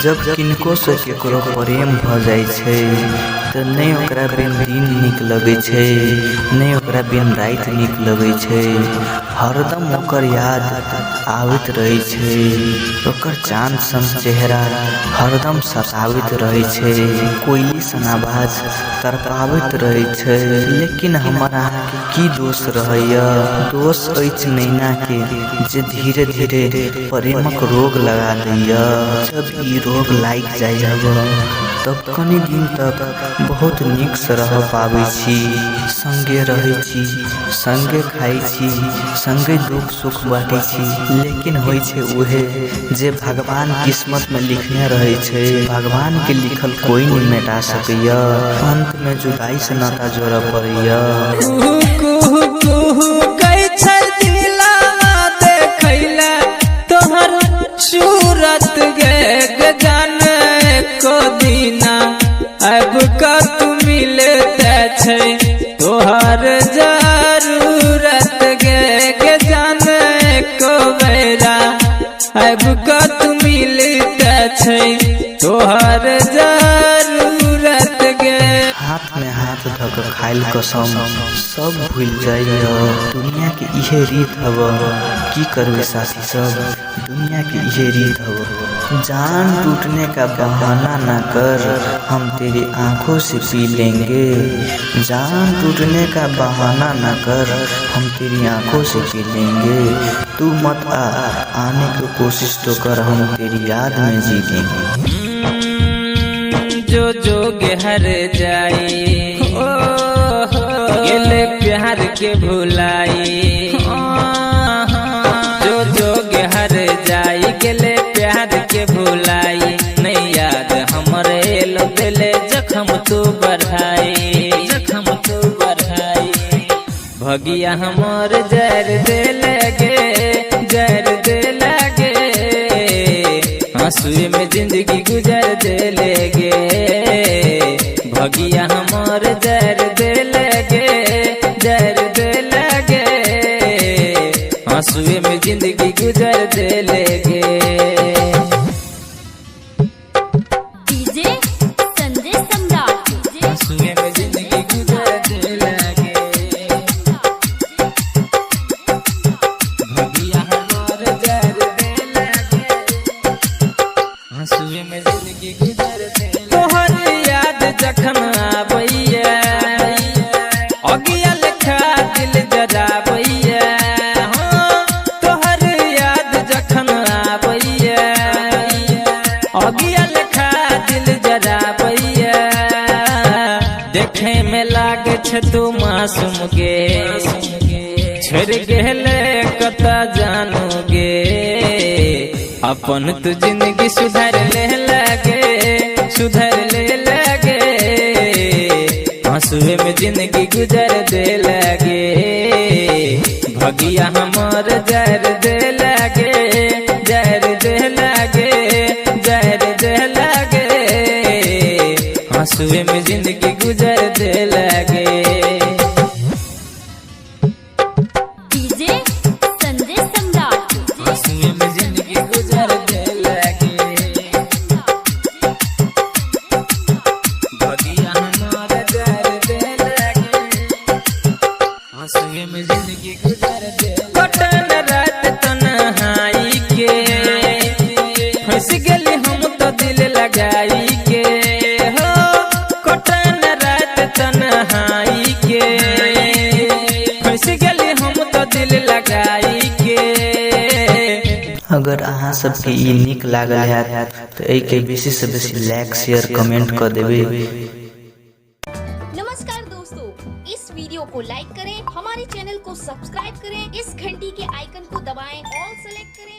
जब किनको से केकरो प्रेम भ जाय छै त नहीं ओकरा बिन दिन नीक लगे छै, नहीं ओकरा बिन रात नीक लगे छै। हरदम ओकर याद आवित रहे छै, ओकर चांद सन चेहरा हरदम सतावित रहे छै। कोयली सन आवाज तड़पावित रहे छै। लेकिन हमारा की दोष रहैया? दोष अछि नैना के जे धीरे धीरे प्रेमक रोग लगा दैया। जब ई रोग लाग जाइब तब कनी दिन तक बहुत नीक से रह पाबै छी, संगे रहै छी, संगे खाई छी, संगे दुख सुख बाँटै छी। लेकिन होइ छै उहे जे भगवान किस्मत में लिखने रहे छै। भगवान के लिखल कोई नहीं मिटा सकैया। अंत में जुदाई से नाता जोड़ पड़ैया। सूरत गे जाने को दीना अब का तू मिलते छै तोहर जरूरत गे जाने को बेरा अब का तू मिलते छै तोहर जरूरत गे। हाथ में हाथ धक खाइल कसम सब भूल जाइए। दुनिया के इहे रीत हव, की करवे साथी सब, दुनिया की इहे रीत हव। जान टूटने का बहाना ना कर, हम तेरी आंखों से पी लेंगे। जान टूटने का बहाना ना कर, हम तेरी आंखों से पी लेंगे। तू मत आने की कोशिश तो कर, हम तेरी याद में जी लेंगे। जो जो गहर जाई गेले प्यार के भुलाई, जो जो गहर जाई गेले प्यार के भुलाई। नहीं याद हमरे लो दिले जखम तू बढ़ाई, जखम तू बढ़ाई। भगिया हमर जर दे लगे, जर दे लगे। आंसू में जिंदगी गुजर दे लगे। भगिया हमर जर दे लगे, जर दे लगे। आंसू में जिंदगी गुजर दे लगे। डीजे संजय सम्राट, आंसू में जिंदगी गुजर दे लगे। भगिया हमर जर दे लगे। आंसू में जिंदगी गुजर दे लगे। तोहर याद जखन आबैया अगिया लेखा दिल जराबैया। तोहर याद जखन आबैया अगिया लेखा दिल जराबैया। देखे में लागे छ तू मासूम गे, छोड़ गेले कता जानोगे। अपन तू जिंदगी सुधर ले लगे, सुधर ले लगे। आंसू में जिंदगी गुजर दे लगे। भगिया हमर जर दे लगे, जर दे लगे, जर दे लगे। आंसू में जिंदगी गुजर दे लगे। डीजे संजय सम्राट, आंसू में जिंदगी गुजर दे लगे। भगिया हमर जर दे लगे। आंसू में जिंदगी गुजर दे लगे। कटन रात तन्हाई के फंस गेली हम तो दिल लगाई के। हो कटन रात तन्हाई के फंस गेली हम तो दिल लगाई के। अगर अहाँ सबके ई नीक लागल है तो एहि के बेसी से बेसी लाइक शेयर कमेंट कर देवे। नमस्कार दोस्तों, इस वीडियो को लाइक करें, हमारे चैनल को सब्सक्राइब करें, इस घंटी के आइकन को दबाएं, ऑल सेलेक्ट करें।